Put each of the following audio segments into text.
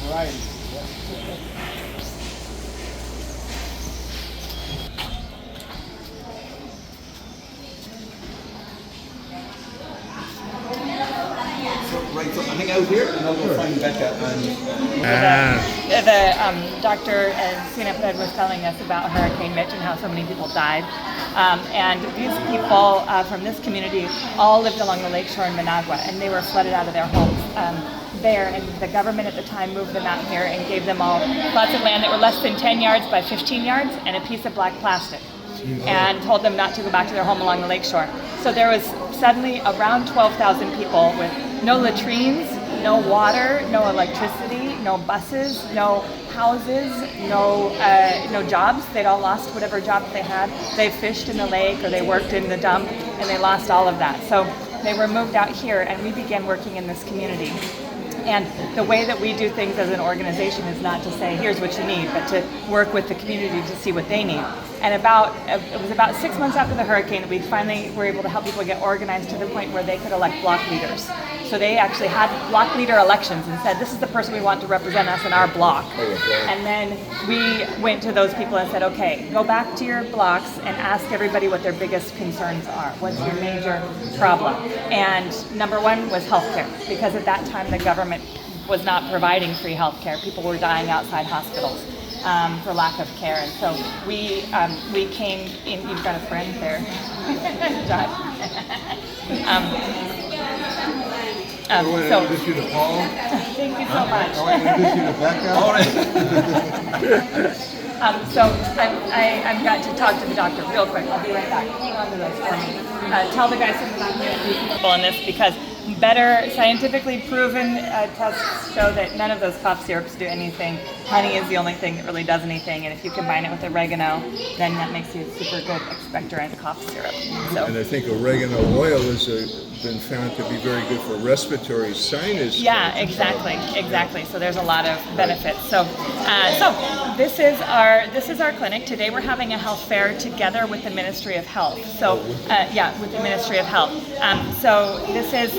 Right. Right, so I hang out here and I'll go find Becca and... Dr. Sinapred was telling us about Hurricane Mitch and how so many people died. And these people from this community all lived along the lakeshore in Managua, and they were flooded out of their homes there. And the government at the time moved them out here and gave them all plots of land that were less than 10 yards by 15 yards and a piece of black plastic, and told them not to go back to their home along the lakeshore. So there was suddenly around 12,000 people with no latrines, no water, no electricity, no buses, no houses, no jobs. They'd all lost whatever jobs they had. They fished in the lake or they worked in the dump, and they lost all of that. So they were moved out here, and we began working in this community. And the way that we do things as an organization is not to say, here's what you need, but to work with the community to see what they need. And it was about 6 months after the hurricane that we finally were able to help people get organized to the point where they could elect block leaders. So they actually had block leader elections and said, this is the person we want to represent us in our block. And then we went to those people and said, okay, go back to your blocks and ask everybody what their biggest concerns are. What's your major problem? And number one was healthcare, because at that time the government was not providing free healthcare. People were dying outside hospitals for lack of care. And so we came in. You've got a friend there, Josh. I want to introduce you to Paul. Thank you so much. I want to introduce you to Becca. So I've got to talk to the doctor real quick. I'll be right back. Hang on to those for me. Tell the guys something about people in this, because better scientifically proven tests show that none of those cough syrups do anything. Honey is the only thing that really does anything, and if you combine it with oregano, then that makes you a super good expectorant cough syrup. So. And I think oregano oil has been found to be very good for respiratory sinus. Yeah, exactly. So there's a lot of benefits. So this is our clinic. Today we're having a health fair together with the Ministry of Health. So with the Ministry of Health. So this is.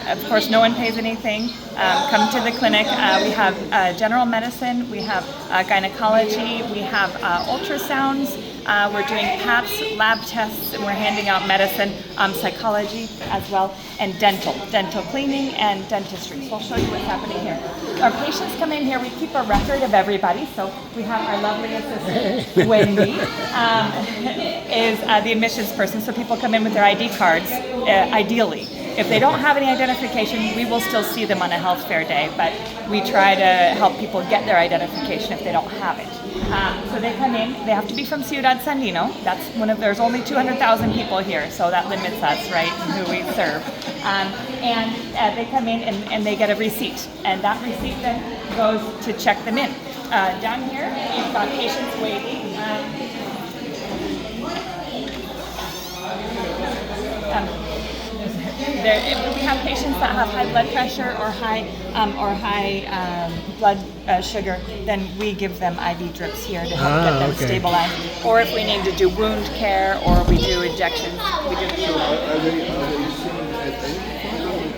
Of course, no one pays anything. Come to the clinic. We have general medicine, we have gynecology, we have ultrasounds, we're doing PAPs, lab tests, and we're handing out medicine, psychology as well, and dental cleaning and dentistry. So I'll show you what's happening here. Our patients come in here, we keep a record of everybody. So we have our lovely assistant, Wendy, is the admissions person. So people come in with their ID cards, ideally. If they don't have any identification, we will still see them on a health fair day, but we try to help people get their identification if they don't have it. So they come in, they have to be from Ciudad Sandino. That's there's only 200,000 people here, so that limits us, right, in who we serve. And they come in and they get a receipt, and that receipt then goes to check them in. Down here, you've got patients waiting. We have patients that have high blood pressure or high blood sugar. Then we give them IV drips here to help get them stabilized. Or if we need to do wound care or we do injections, we do. Are they seen at any point?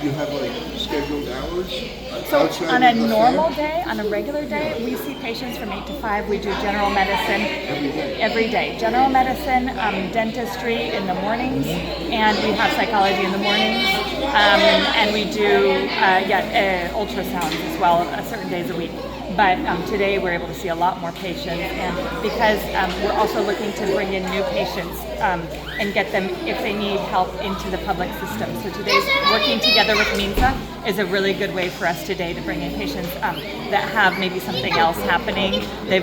You have scheduled hours? So on a normal day, on a regular day, we see patients from 8 to 5. We do general medicine every day. General medicine, dentistry in the mornings, and we have psychology in the mornings, and we do ultrasounds as well, certain days a week. But today we're able to see a lot more patients, and because we're also looking to bring in new patients and get them, if they need help, into the public system. So today's working together with MINSA is a really good way for us today to bring in patients that have maybe something else happening. They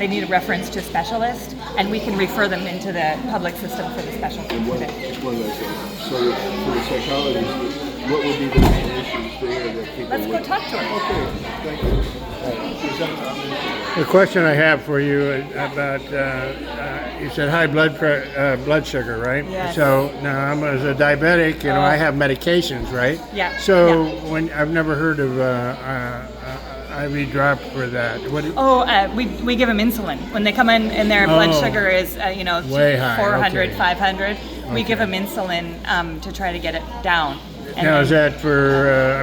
need a reference to a specialist, and we can refer them into the public system for the specialty. So for the psychologist, what would be the main issues there that people Let's go talk to her. Okay, thank you. The question I have for you about, you said high blood sugar, right? Yes. So now I'm as a diabetic, I have medications, right? Yeah. So when I've never heard of IV drop for that. We give them insulin when they come in, and their blood sugar is way high, 400, 500. We give them insulin to try to get it down. And now is that for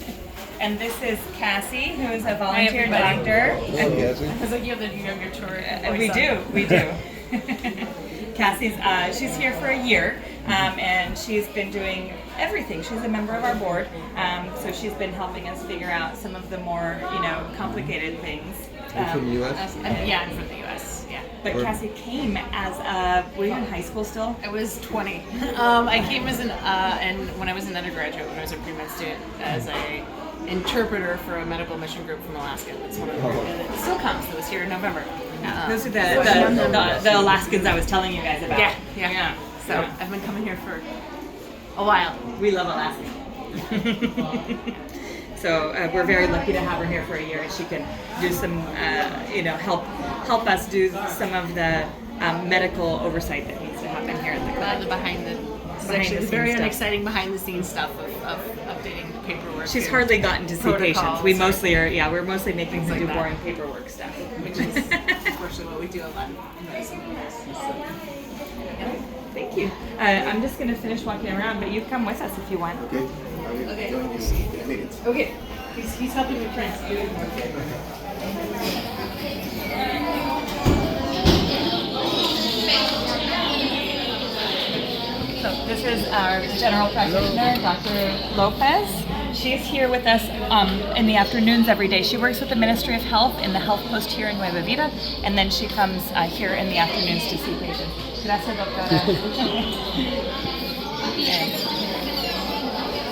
And this is Cassie, who is a volunteer doctor. I was like, you have the younger children. We do. Cassie's she's here for a year, and she's been doing everything. She's a member of our board, so she's been helping us figure out some of the more complicated things. From the U.S.? Yeah, I'm from the U.S. Yeah. But Cassie came as were you in high school still? I was 20. I came as and when I was an undergraduate, when I was a pre-med student, as a interpreter for a medical mission group from Alaska. That's one of the it still comes. That was here in November. Those are the Alaskans I was telling you guys about. Yeah. So I've been coming here for a while. We love Alaska. So we're very lucky to have her here for a year, and she can do some, help us do some of the medical oversight that needs to happen here at the clinic. The behind the scenes very stuff. unexciting behind the snes stuff of updating paperwork. She's and hardly gotten to see patients. protocols We and mostly are, we're mostly making her like do that. boring paperwork stuff. which is unfortunately what we do a lot in medicine. Thank you. I'm just going to finish walking around, but you come with us if you want. Okay. Okay. He's helping me print. So this is our general practitioner, Dr. Lopez. She's here with us in the afternoons every day. She works with the Ministry of Health in the health post here in Nueva Vida, and then she comes here in the afternoons to see patients. Gracias, doctora.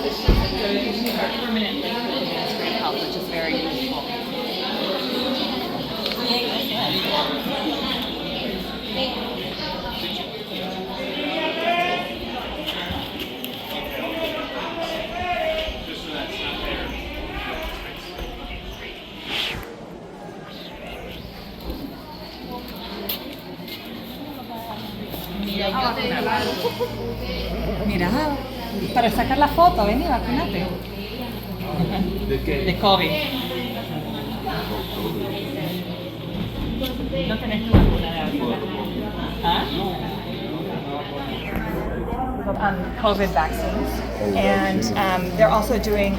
She's our permanent link with the Ministry of Health, which is very useful. Mira, para sacar la foto, ven y vacunate. ¿De qué? De COVID. No tenés tu vacuna de ahorita. ¿Ah? COVID vaccines, and they're also doing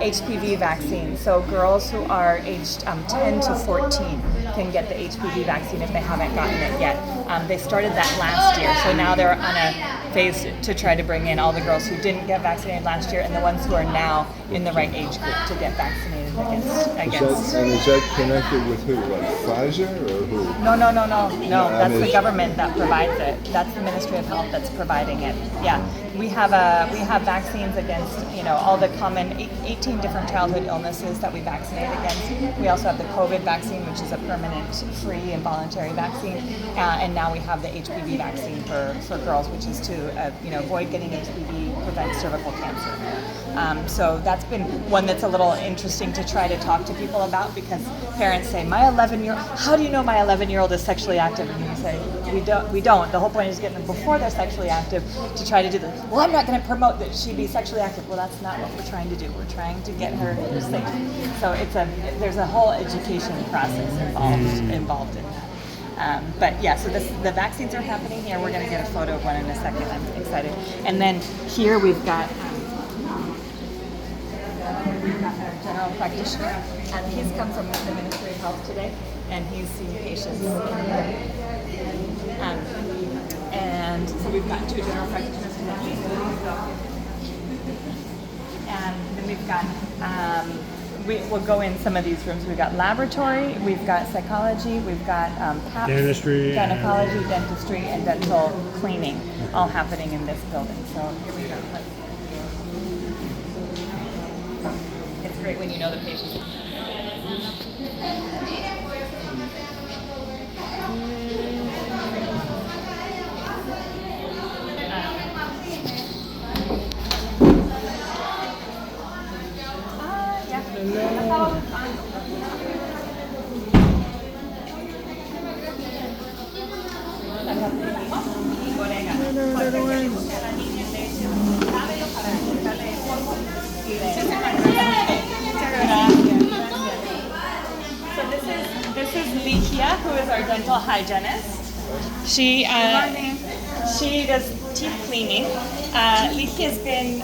HPV vaccines. So girls who are aged 10 to 14 can get the HPV vaccine if they haven't gotten it yet. They started that last year, so now they're on a phase to try to bring in all the girls who didn't get vaccinated last year and the ones who are now in the right age group to get vaccinated against. Is that connected with who? Like Pfizer or who? No. That's the it's- government that provides it. That's the Ministry of Health that's providing it. Yeah, we have vaccines against all the common 18 different childhood illnesses that we vaccinate against. We also have the COVID vaccine, which is a permanent, free, and voluntary vaccine, and now we have the HPV vaccine for girls, which is to avoid getting HPV, prevent cervical cancer. So that's been one that's a little interesting to try to talk to people about, because parents say, how do you know my 11-year-old is sexually active? And you say, we don't. The whole point is getting them before they're sexually active to try to do this. Well, I'm not going to promote that she be sexually active. Well, that's not what we're trying to do. We're trying to get her safe. So there's a whole education process involved in that. But yeah, so the vaccines are happening here. We're going to get a photo of one in a second. I'm excited. And then here we've got our general practitioner, and he's come from the Ministry of Health today, and he's seen patients in here. And so we've got 2 general practitioners in that and then we've got we'll go in some of these rooms. We've got laboratory, we've got psychology, we've got PAPS, Dentistry, gynecology, dentistry, and dental cleaning, all happening in this building. So here we go. It's great when you know the patient. This is Likia, who is our dental hygienist. She does teeth cleaning. Likia's been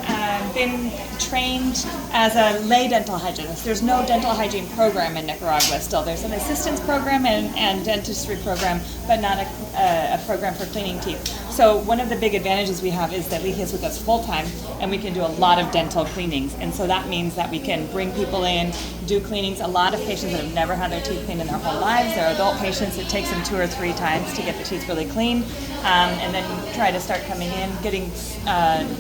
trained as a lay dental hygienist. There's no dental hygiene program in Nicaragua still. There's an assistance program and dentistry program, but not a program for cleaning teeth. So one of the big advantages we have is that Leah is with us full time, and we can do a lot of dental cleanings. And so that means that we can bring people in, do cleanings. A lot of patients that have never had their teeth cleaned in their whole lives. They're adult patients. It takes them 2 or 3 times to get the teeth really clean, and then try to start coming in, getting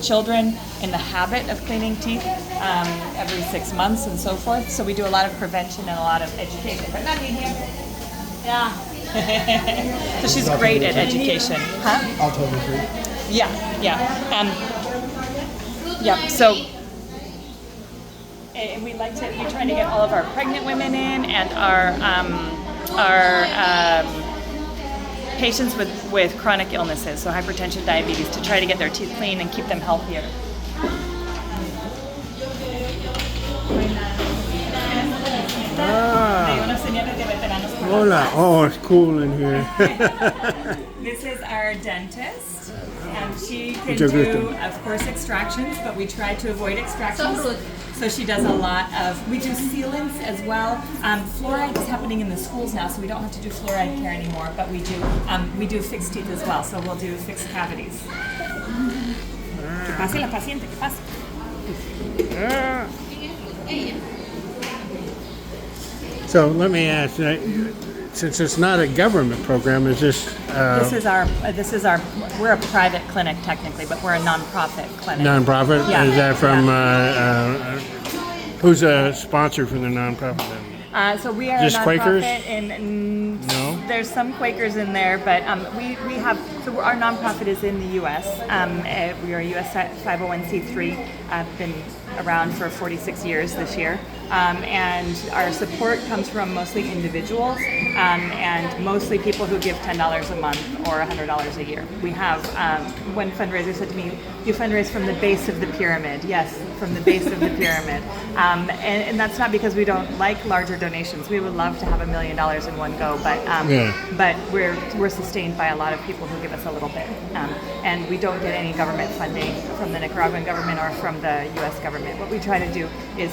children in the habit of cleaning teeth every 6 months and so forth. So we do a lot of prevention and a lot of education. But not in here. Yeah. So she's great at education. Huh? I'll totally agree. Yeah. Yeah. So we try to get all of our pregnant women in and our patients with chronic illnesses, so hypertension, diabetes, to try to get their teeth clean and keep them healthier. Hola. Oh, it's cool in here. This is our dentist, and she can Mucho do, gusto. of course, extractions, but we try to avoid extractions. So she does a lot of, we do sealants as well. Fluoride is happening in the schools now, so we don't have to do fluoride care anymore, but we do fixed teeth as well, so we'll do fixed cavities. Que pase la paciente, que pase. So let me ask, since it's not a government program, is this We're a private clinic technically, but we're a nonprofit clinic. nonprofit? Yeah. Is that from, who's a sponsor for the nonprofit? So we are Just a nonprofit Quakers? No? There's some Quakers in there, but we have, so our nonprofit is in the U.S. We are a U.S. 501c3, been around for 46 years this year. And our support comes from mostly individuals and mostly people who give $10 a month or $100 a year. We have, one fundraiser said to me, you fundraise from the base of the pyramid. Yes, from the base of the pyramid. And that's not because we don't like larger donations. We would love to have $1 million in one go, but we're sustained by a lot of people who give us a little bit. And we don't get any government funding from the Nicaraguan government or from the U.S. government. What we try to do is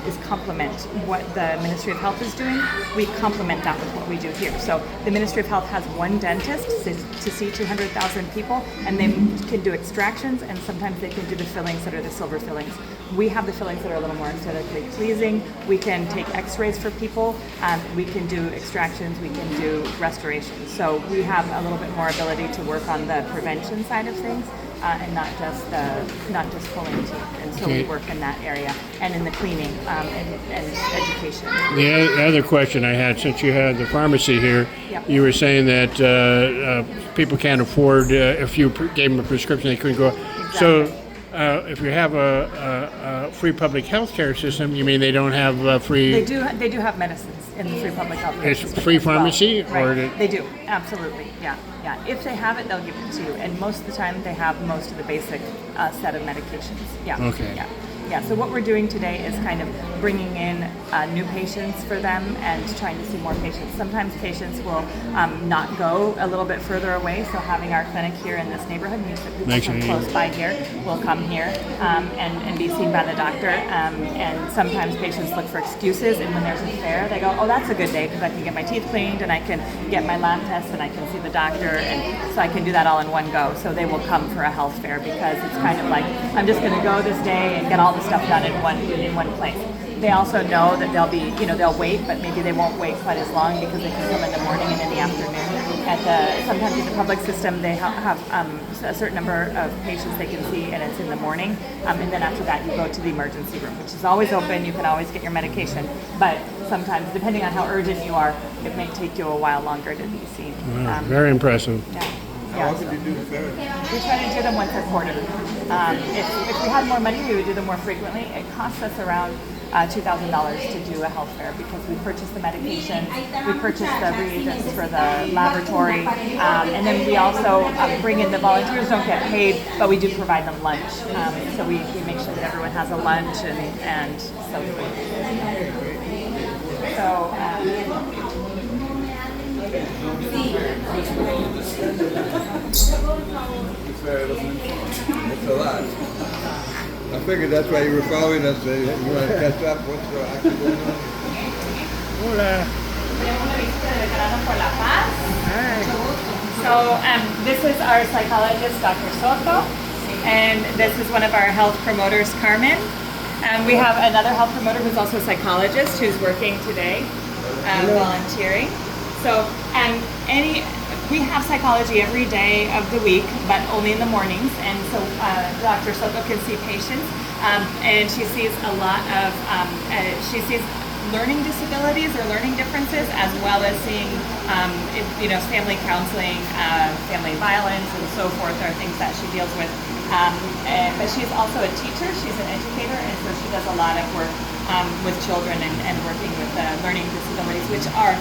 is complement what the Ministry of Health is doing. We complement that with what we do here. So the Ministry of Health has one dentist to see 200,000 people, and they can do extractions, and sometimes they can do the fillings that are the silver fillings. We have the fillings that are a little more aesthetically pleasing. We can take x-rays for people. We can do extractions. We can do restorations. So we have a little bit more ability to work on the prevention side of things. And not just pulling teeth, and so we work in that area and in the cleaning and education. The other question I had, since you had the pharmacy here, Yep. you were saying that people can't afford, if you gave them a prescription, they couldn't go. Exactly. So if you have a free public health care system, you mean they don't have free? They do have medicines in the free public health care It's system free as well. pharmacy, Right. or They do, absolutely, yeah. If they have it, they'll give it to you, and most of the time they have most of the basic set of medications. Yeah. Okay. Yeah. So what we're doing today is kind of bringing in new patients for them and trying to see more patients. Sometimes patients will not go a little bit further away, so having our clinic here in this neighborhood means that people Makes from it close easy. by here will come here and be seen by the doctor. And sometimes patients look for excuses, and when there's a fair, they go, oh, that's a good day because I can get my teeth cleaned and I can get my lab tests and I can see the doctor, and so I can do that all in one go. So they will come for a health fair because it's kind of like, I'm just going to go this day and get all the stuff done in one place. They also know that they'll be, they'll wait, but maybe they won't wait quite as long because they can come in the morning and in the afternoon. Sometimes in the public system, they have a certain number of patients they can see, and it's in the morning. And then after that, you go to the emergency room, which is always open. You can always get your medication, but sometimes, depending on how urgent you are, it may take you a while longer to be seen. Wow, very impressive. How often do you do the fair? We try to do them once a quarter. If we had more money, we would do them more frequently. It costs us around $2,000 to do a health fair because we purchase the medication, we purchase the reagents for the laboratory, and then we also bring in the volunteers. Don't get paid, but we do provide them lunch. So we make sure that everyone has a lunch and so forth. So. It's a lot. figured that's why you were following us. You want to catch up? What's actually going on? Hola. Hi. So this is our psychologist, Dr. Soto, and this is one of our health promoters, Carmen. We have another health promoter who's also a psychologist who's working today, volunteering. So we have psychology every day of the week, but only in the mornings. And so Dr. Soto can see patients, and she sees a lot of she sees learning disabilities or learning differences, as well as seeing, family counseling, family violence, and so forth are things that she deals with. But she's also a teacher, she's an educator, and so she does a lot of work with children and working with learning disabilities, which are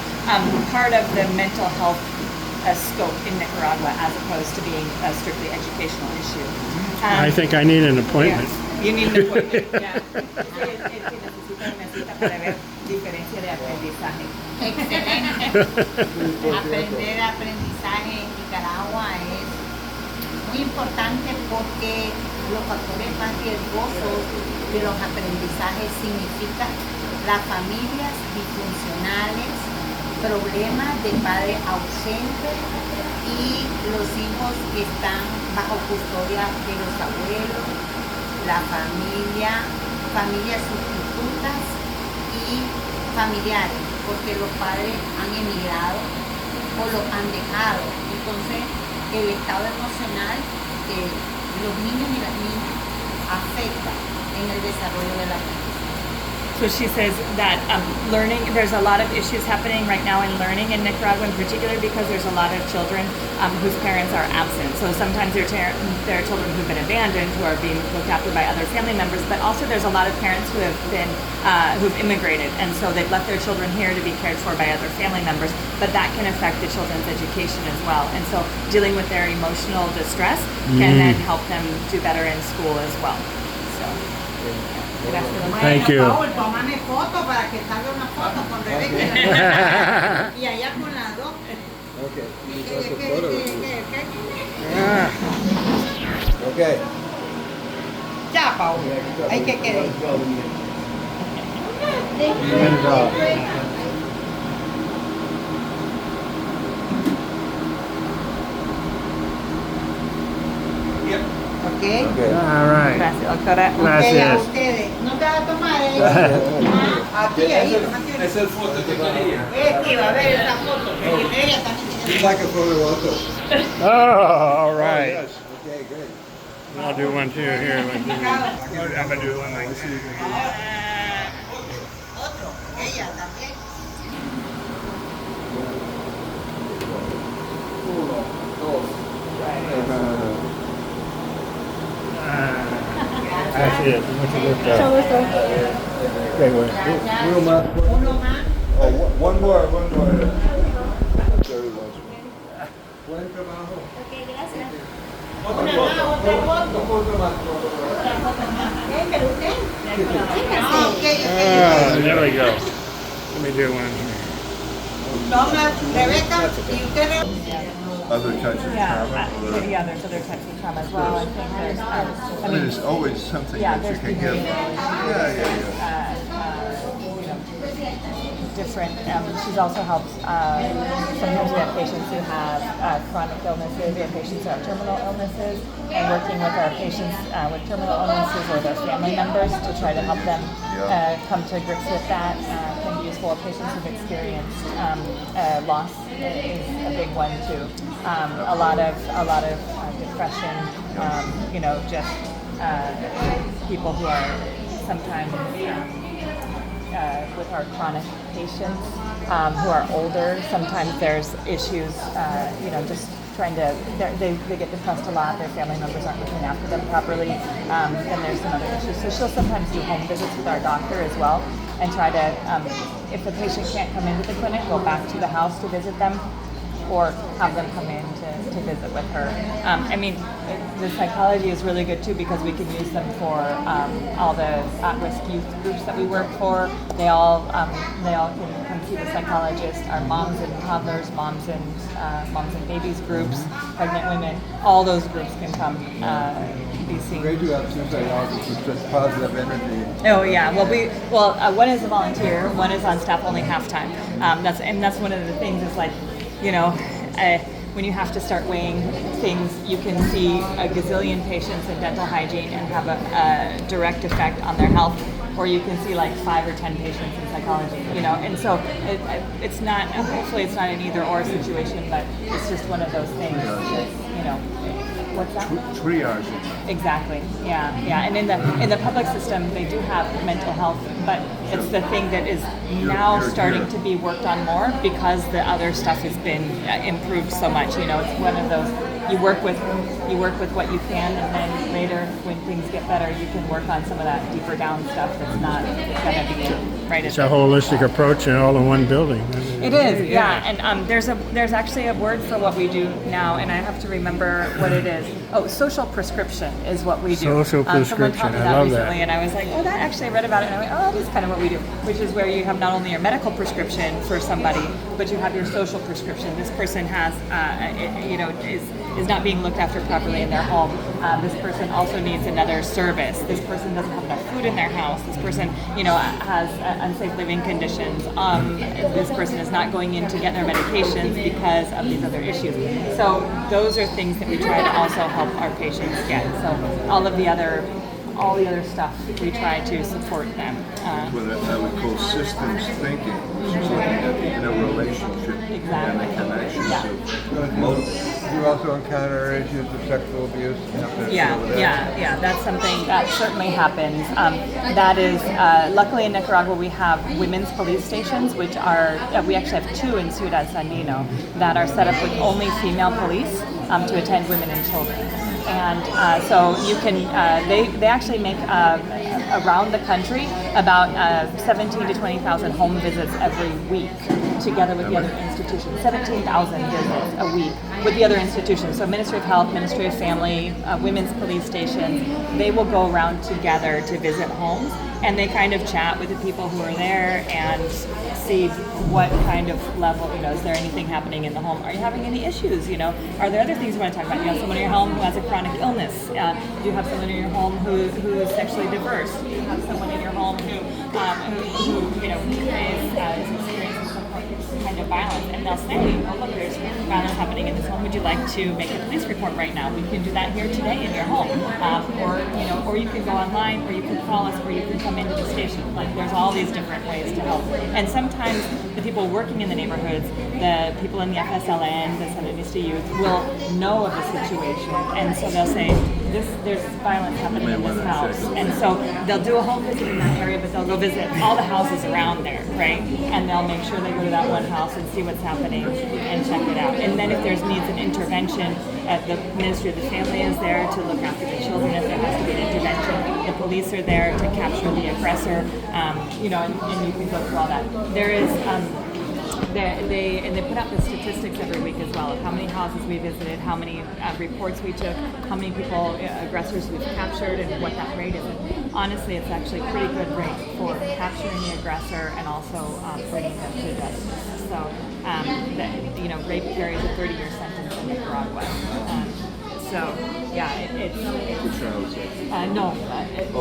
part of the mental health scope in Nicaragua, as opposed to being a strictly educational issue. I think I need an appointment. Yeah, you need an appointment, yeah. Necesita para ver diferencia de aprendizaje. Excelente. Aprender aprendizaje en Nicaragua es muy importante porque los factores más riesgosos de los aprendizajes significan las familias disfuncionales, problemas de padre ausente y los hijos que están bajo custodia de los abuelos, la familias sustitutas y familiares, porque los padres han emigrado o los han dejado. Entonces, el estado emocional de los niños y las niñas afecta en el desarrollo de la vida. So she says that learning, there's a lot of issues happening right now in learning in Nicaragua in particular, because there's a lot of children whose parents are absent. So sometimes there are children who've been abandoned, who are being looked after by other family members, but also there's a lot of parents who have been, who've immigrated, and so they've left their children here to be cared for by other family members, but that can affect the children's education as well. And so dealing with their emotional distress can then help them do better in school as well. So. Thank you. Paul, tómame foto para que salga una foto con Rebeca y allá con las dos. Okay. ¿Qué? Okay. Ya, Paul, hay que quedar. Okay. All right. Gracias, doctora. Ok, a Gracias. ustedes. ¿No te va a tomar aquí, ahí? Es el foto que quería. Aquí va a ver esa foto. Ella también. You'd like a photo also? Oh, all right. Yes. Okay, great. I'll do one too here. I'm gonna do one like that. Otro. Ella también. Así es. Mucho gusto. Okay, bueno. Uno más. Uno más. Oh, one more. Jerry wants one. Buen trabajo. Una más, otra foto. Pero usted. There we go. Let me do one here. Toma, Rebeca, y usted. Other types of trauma. Yeah, there's other types of trauma as well. I think there's, I mean, there's always something yeah, that you there's can give. Yeah. Different. She's also helped. Sometimes we have patients who have chronic illnesses, or patients who have terminal illnesses, and working with our patients with terminal illnesses or their family members to try to help them come to grips with that can be useful. Patients who've experienced loss is a big one too. A lot of depression. Just people who are sometimes. With our chronic patients who are older, sometimes there's issues, just trying to, they get depressed a lot, their family members aren't looking after them properly, and there's some other issues. So she'll sometimes do home visits with our doctor as well, and try to, if the patient can't come into the clinic, go back to the house to visit them, or have them come in to visit with her. The psychology is really good too, because we can use them for all the at-risk youth groups that we work for. They all can come see the psychologist. Our moms and toddlers, moms and babies groups, pregnant women, all those groups can come be seen. Great to have Tuesday off. It's just positive energy. Oh yeah. Well, one is a volunteer, one is on staff only half time. That's one of the things is like, you know, when you have to start weighing things, you can see a gazillion patients in dental hygiene and have a direct effect on their health, or you can see like 5 or 10 patients in psychology, you know. And so it's not, hopefully it's not an either or situation, but it's just one of those things that, you know. What's that? Triage. Exactly. Yeah. And in the public system, they do have mental health, but it's the thing that is now starting to be worked on more because the other stuff has been improved so much. You know, it's one of those you work with what you can, and then later when things get better, you can work on some of that deeper down stuff that's not going to be right. It's a holistic approach and all in one building. It is, yeah. And there's actually a word for what we do now, and I have to remember what it is. Oh, social prescription is what we do. Social Someone taught prescription, me I that love recently, that. and I was like, oh, that actually I read about it, and I went, oh, that is kind of what we do, which is where you have not only your medical prescription for somebody, but you have your social prescription. This person has, is not being looked after properly in their home. This person also needs another service. This person doesn't have enough food in their house. This person, has unsafe living conditions. This person is not going in to get their medications because of these other issues. So those are things that we try to also help our patients get. So all the other stuff, we try to support them. What I would call systems thinking, which is looking at the interrelationship and the connections of multiple. You also encounter issues of sexual abuse. Yeah. That's something that certainly happens. That is, luckily in Nicaragua we have women's police stations, which are, we actually have 2 in Ciudad Sandino that are set up with only female police to attend women and children. And so you can, they actually make around the country about 17 to 20,000 home visits every week together with the other institutions. 17,000 visits a week with the other institutions. So Ministry of Health, Ministry of Family, women's police stations, they will go around together to visit homes, and they kind of chat with the people who are there and see what kind of level, is there anything happening in the home? Are you having any issues? Are there other things you want to talk about? You have someone in your home who has a chronic illness. Do you have someone in your home who is sexually diverse? Do you have someone in your home who is experiencing some kind of violence? And they'll say, oh look, there's violence happening in this home. Would you like to make a police report right now? We can do that here today in your home. Or you can go online, or you can call us, or you can come into the station. Like, there's all these different ways to help. And sometimes the people working in the neighborhoods, the people in the FSLN, the Sandinista Youth, will know of the situation. And so they'll say, there's violence happening in this house. And so they'll do a home visit in that area, but they'll go visit all the houses around there, right? And they'll make sure they go to that one house and see what's happening and check it out. And then if there's needs an intervention, the Ministry of the Family is there to look after the children if there has to be an intervention. The police are there to capture the aggressor, and you can go through all that. There is, they put out the statistics every week as well of how many houses we visited, how many reports we took, how many people, aggressors we've captured, and what that rate is. And honestly, it's actually a pretty good rate for capturing the aggressor and also bringing them to justice. So, rape carries a 30-year sentence in Nicaragua.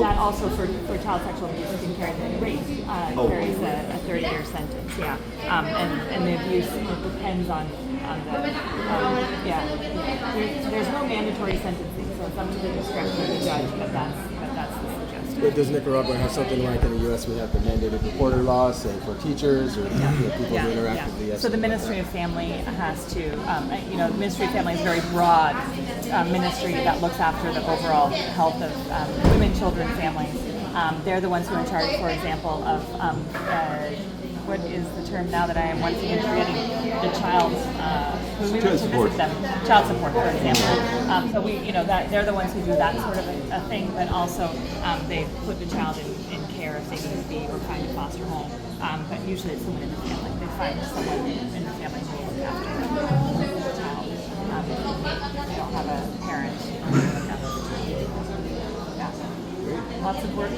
That also for child sexual abuse can carry the rape carries a 30-year sentence. Yeah, and the abuse depends on the There's no mandatory sentencing, so it's up to the discretion of the judge. But that's the suggestion. But does Nicaragua have something like in the U.S. we have the mandated reporter law, say for teachers or people who interact with the So the Ministry of Family has to, the Ministry of Family is a very broad ministry that looks after the overall health of women, children, families. They're the ones who are in charge, for example, of what is the term now that I am once again forgetting? The child when we went to visit them, child support, for example. So they're the ones who do that sort of a thing, but also they put the child in care if they need to be, or find a foster home. But usually it's someone in the family. They find someone in the family who will look after the child. They don't have a parent who will look after the child. Yeah. Lots of work.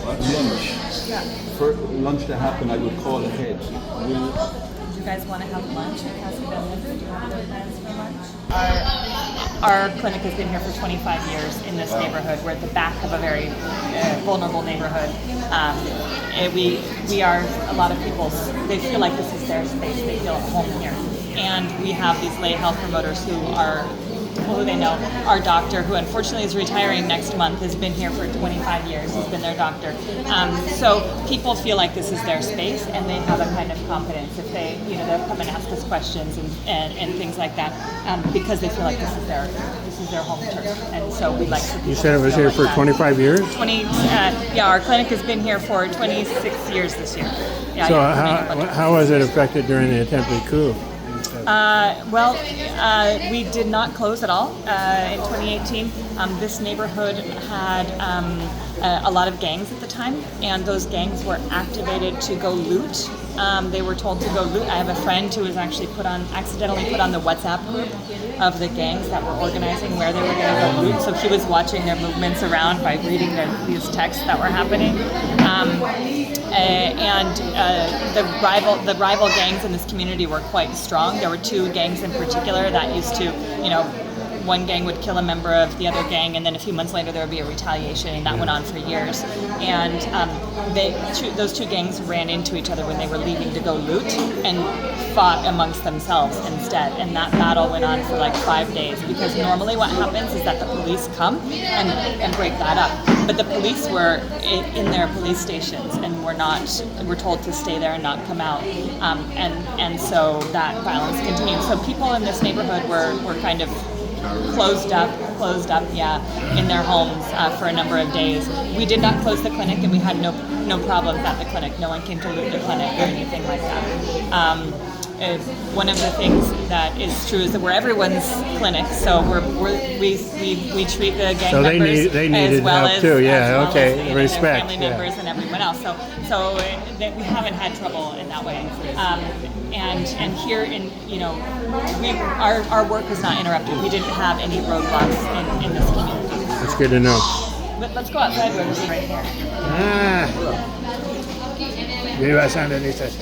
Lunch. Yeah. For lunch to happen, I would call ahead. you guys want to have lunch at Casa Del? Do you have other plans for lunch? Our clinic has been here for 25 years in this neighborhood. We're at the back of a very vulnerable neighborhood. We are, a lot of people, they feel like this is their space. They feel at home here. And we have these lay health promoters who are people who they know. Our doctor, who unfortunately is retiring next month, has been here for 25 years. He's been their doctor. So people feel like this is their space, and they have a kind of confidence if they, they'll come and ask us questions and things like that, because they feel like this is their home turf. And so we like to. You said it was here for 25 years? Our clinic has been here for 26 years this year. Yeah, so how was it affected during the attempted coup? We did not close at all in 2018. This neighborhood had a lot of gangs at the time, and those gangs were activated to go loot. They were told to go loot. I have a friend who was actually accidentally put on the WhatsApp group of the gangs that were organizing where they were going to go loot. So he was watching their movements around by reading these texts that were happening. The rival gangs in this community were quite strong. There were two gangs in particular that used to, one gang would kill a member of the other gang, and then a few months later there would be a retaliation, and that went on for years. And those two gangs ran into each other when they were leaving to go loot and fought amongst themselves instead. And that battle went on for like 5 days, because normally what happens is that the police come and break that up. But the police were in their police stations and were told to stay there and not come out. And so that violence continued. So people in this neighborhood were kind of closed up, in their homes for a number of days. We did not close the clinic, and we had no problems at the clinic. No one came to loot the clinic or anything like that. One of the things that is true is that we're everyone's clinic, so we treat the gang members they needed as well help as too. Yeah, as well okay, as, respect. Their family members and everyone else. So that we haven't had trouble in that way. And here in our work was not interrupted. We didn't have any roadblocks in this community. That's good to know. But let's go outside where we're right here. Viva Sandinistas.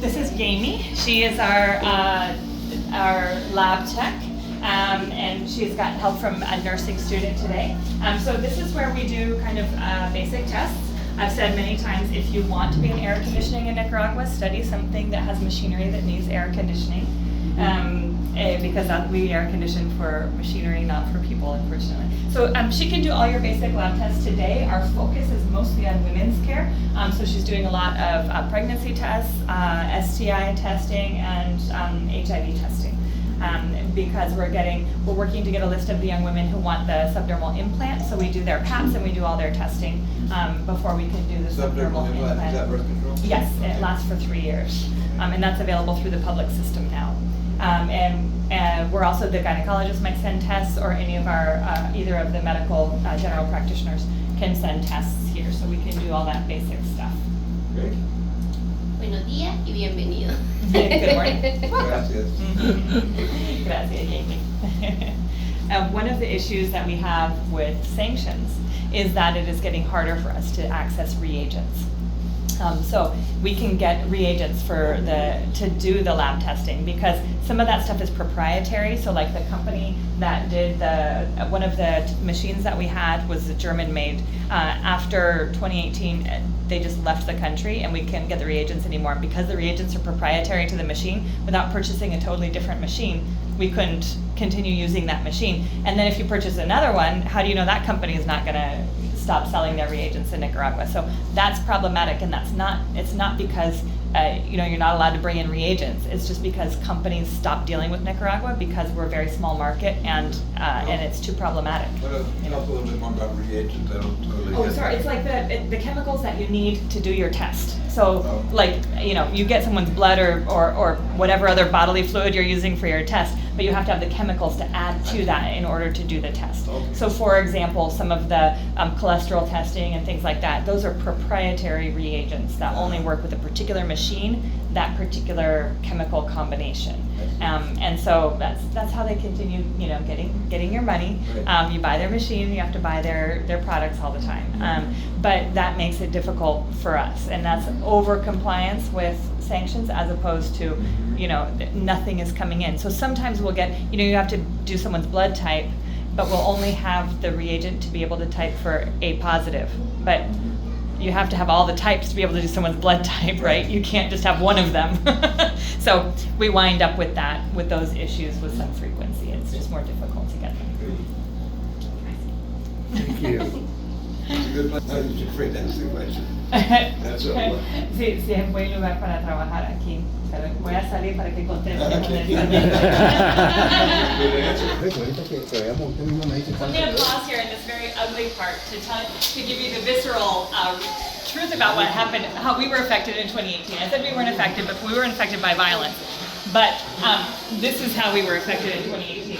This is Jamie. She is our lab tech, and she's got help from a nursing student today. So this is where we do kind of basic tests. I've said many times, if you want to be in air conditioning in Nicaragua, study something that has machinery that needs air conditioning, because we air condition for machinery, not for people, unfortunately. So she can do all your basic lab tests today. Our focus is mostly on women's care. So she's doing a lot of pregnancy tests, STI testing, and HIV testing. Because we're working to get a list of the young women who want the subdermal implant. So we do their PAPs and we do all their testing before we can do the subdermal implant. Is that birth control? Yes, it lasts for 3 years. And that's available through the public system now. And we're also, the gynecologist might send tests, or any of our, either of the medical general practitioners can send tests here. So we can do all that basic stuff. Great. Buenos días y bienvenido. Good morning. Gracias. Gracias, Jamie. One of the issues that we have with sanctions is that it is getting harder for us to access reagents. So we can get reagents to do the lab testing, because some of that stuff is proprietary. So like the company that did one of the machines that we had was German made. After 2018, they just left the country, and we can't get the reagents anymore. Because the reagents are proprietary to the machine, without purchasing a totally different machine, we couldn't continue using that machine. And then if you purchase another one, how do you know that company is not gonna stop selling their reagents in Nicaragua? So that's problematic, and it's not because you're not allowed to bring in reagents. It's just because companies stop dealing with Nicaragua because we're a very small market, and it's too problematic. Tell us a little bit more about reagents. I don't totally Oh, get sorry. It's like the chemicals that you need to do your test. So, you get someone's blood or whatever other bodily fluid you're using for your test, but you have to have the chemicals to add to that in order to do the test. Okay. So, for example, some of the cholesterol testing and things like that, those are proprietary reagents that only work with a particular machine that particular chemical combination. And so that's how they continue, getting your money. You buy their machine, you have to buy their products all the time. But that makes it difficult for us, and that's over compliance with sanctions as opposed to, nothing is coming in. So sometimes we'll get, you have to do someone's blood type, but we'll only have the reagent to be able to type for A positive. But you have to have all the types to be able to do someone's blood type, right? You can't just have one of them. So we wind up with those issues with some frequency. It's just more difficult to get them. Thank you. It's a good place. No, you should free dance question. That's all. Sí, sí, es buen lugar para trabajar aquí. Pero voy a salir para que contesten. I'm going to pause here in this very ugly part to give you the visceral truth about what happened, how we were affected in 2018. I said we weren't affected, but we weren't affected by violence. But this is how we were affected in 2018.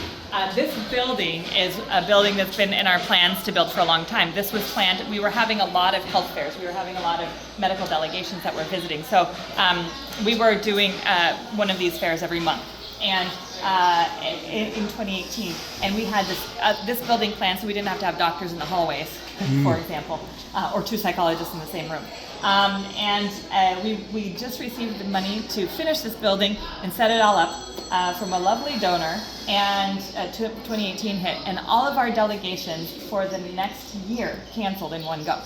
This building is a building that's been in our plans to build for a long time. This was planned. We were having a lot of health fairs. We were having a lot of medical delegations that were visiting. So we were doing one of these fairs every month. And in 2018, and we had this building plan, so we didn't have to have doctors in the hallways, for example, or 2 psychologists in the same room. We just received the money to finish this building and set it all up from a lovely donor, and 2018 hit, and all of our delegations for the next year canceled in one go.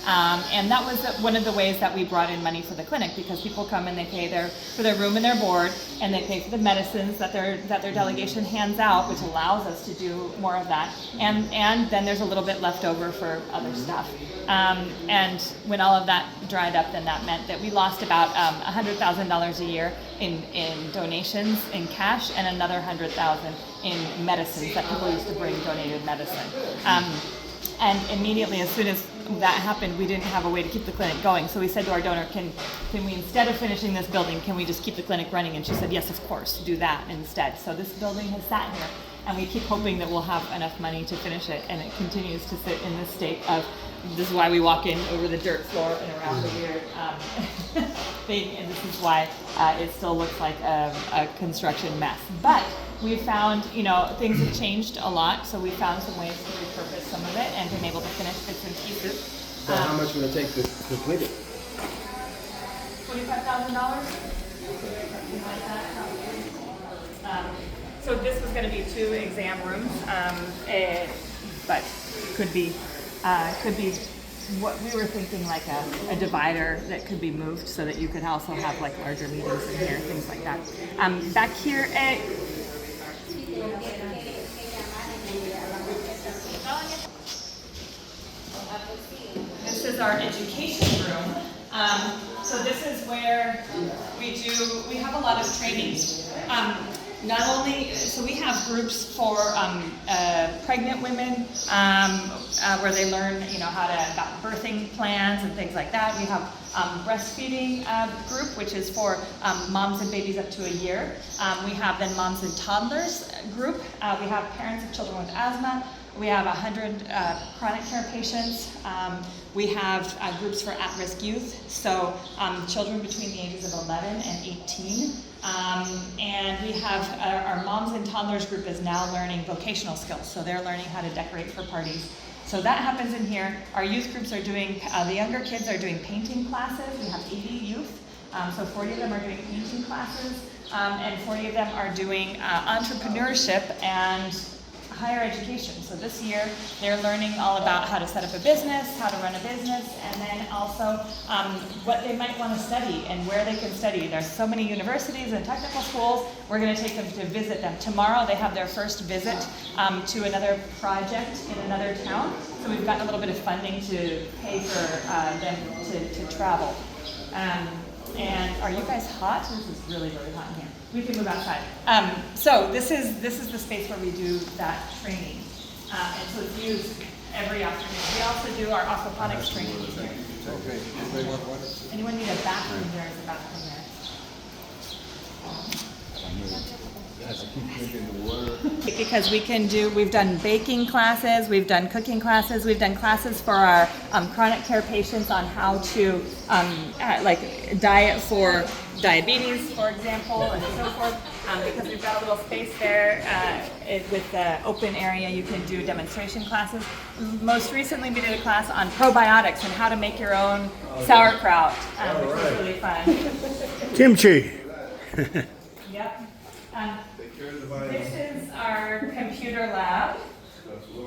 And that was one of the ways that we brought in money for the clinic, because people come and they pay for their room and their board, and they pay for the medicines that their delegation hands out, which allows us to do more of that. And then there's a little bit left over for other stuff. And when all of that dried up, then that meant that we lost about $100,000 a year in donations in cash, and another $100,000 in medicines that people used to bring donated medicine. And immediately, as soon as that happened, we didn't have a way to keep the clinic going. So we said to our donor, can we, instead of finishing this building, can we just keep the clinic running? And she said, yes, of course, do that instead. So this building has sat here, and we keep hoping that we'll have enough money to finish it. And it continues to sit in this state of, this is why we walk in over the dirt floor and around the weird thing. And this is why it still looks like a construction mess. But we found, things have changed a lot, so we found some ways to repurpose some of it and been able to finish bits and pieces. So how much would it take to complete it? $25,000? Something like that, probably. So this was going to be 2 exam rooms, but could be what we were thinking, like a divider that could be moved so that you could also have like larger meetings in here, things like that. Back here, this is our education room. So this is where we have a lot of trainings. Not only, so we have groups for pregnant women where they learn, about birthing plans and things like that. We have breastfeeding group, which is for moms and babies up to a year. We have then moms and toddlers group. We have parents of children with asthma. We have 100 chronic care patients. We have groups for at-risk youth, so children between the ages of 11 and 18. And we have our moms and toddlers group is now learning vocational skills, so they're learning how to decorate for parties. So that happens in here. Our youth groups are doing, the younger kids are doing painting classes. We have 80 youth, so 40 of them are doing painting classes, and 40 of them are doing entrepreneurship and higher education. So this year they're learning all about how to set up a business, how to run a business, and then also what they might want to study and where they can study. There's so many universities and technical schools. We're going to take them to visit them. Tomorrow they have their first visit to another project in another town. So we've gotten a little bit of funding to pay for them to travel. And are you guys hot? This is really, really hot in here. We can move outside. So this is the space where we do that training. And so it's used every afternoon. We also do our aquaponics training here. Okay. Anybody want water? Anyone need a bathroom? There is a bathroom there. has to keep drinking the water. Because we've done baking classes, we've done cooking classes, we've done classes for our chronic care patients on how to like diet for diabetes, for example, and so forth. Because we've got a little space there with the open area, you can do demonstration classes. Most recently, we did a class on probiotics and how to make your own sauerkraut, which was really fun. Kimchi. Yep. This is our computer lab.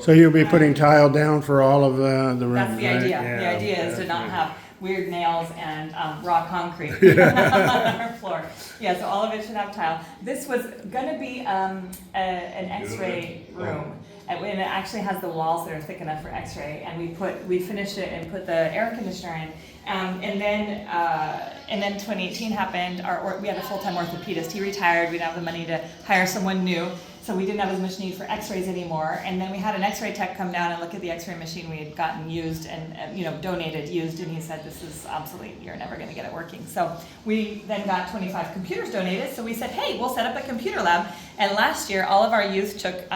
So you'll be putting tile down for all of the rooms, That's the right? idea. Yeah. The idea is to not have weird nails and raw concrete on our floor. Yeah, so all of it should have tile. This was going to be an X-ray room. And it actually has the walls that are thick enough for X-ray, and we finished it and put the air conditioner in. And then 2018 happened. We had a full-time orthopedist. He retired. We didn't have the money to hire someone new, so we didn't have as much need for X-rays anymore. And then we had an X-ray tech come down and look at the X-ray machine we had gotten used and donated, used, and he said, "This is obsolete. You're never going to get it working." So we then got 25 computers donated. So we said, "Hey, we'll set up a computer lab." And last year, all of our youth took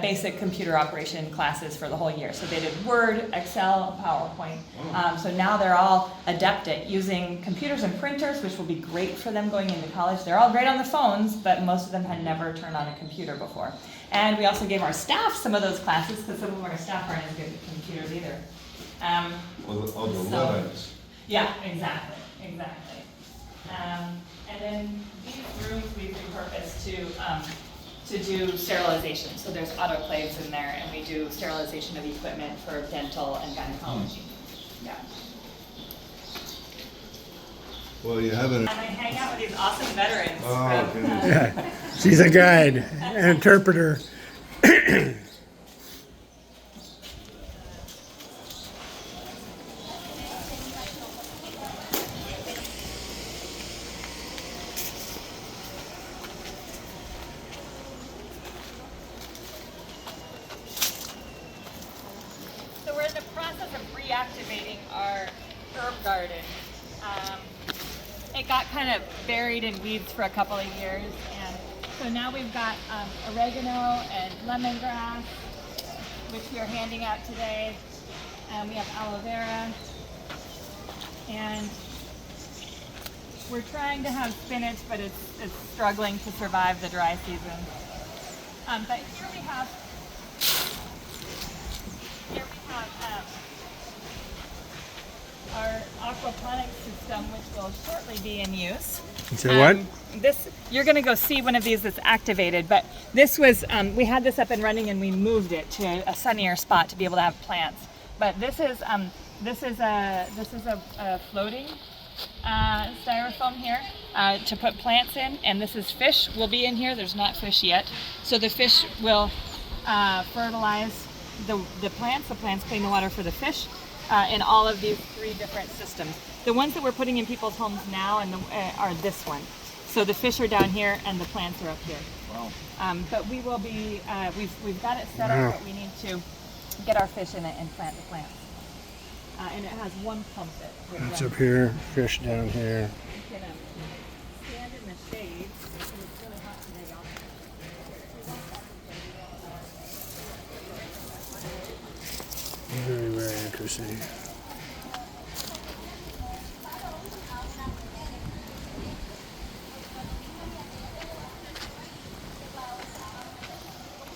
basic computer operation classes for the whole year. So they did Word, Excel, PowerPoint. So now they're all adept at using computers and printers, which will be great for them going into college. They're all great on the phones, but most of them had never turned on a computer before. And we also gave our staff some of those classes, because some of our staff aren't as good at computers either. Yeah, exactly. And then these rooms we've repurposed to do sterilization. So there's autoclaves in there, and we do sterilization of equipment for dental and gynecology. Yeah. Well, you haven't. And I hang out with these awesome veterans. Oh, from, goodness. Yeah. She's a guide, an interpreter. So we're in the process of reactivating our herb garden. It got kind of buried in weeds for a couple of years, and so now we've got oregano and lemongrass, which we are handing out today. We have aloe vera, and we're trying to have spinach, but it's struggling to survive the dry season. But here we have our aquaponics system, which will shortly be in use. So what? You're going to go see one of these that's activated, but this was we had this up and running, and we moved it to a sunnier spot to be able to have plants. But this is a floating styrofoam here to put plants in, and this is fish will be in here. There's not fish yet, so the fish will fertilize the plants. The plants clean the water for the fish. In all of these 3 different systems. The ones that we're putting in people's homes now are this one. So the fish are down here and the plants are up here. Wow. But we will be, we've got it set up, but we need to get our fish in it and plant the plants. And it has 1 pump that That's up here, fish down here. I'm gonna stand in the shade because it's really hot today. Very, very interesting.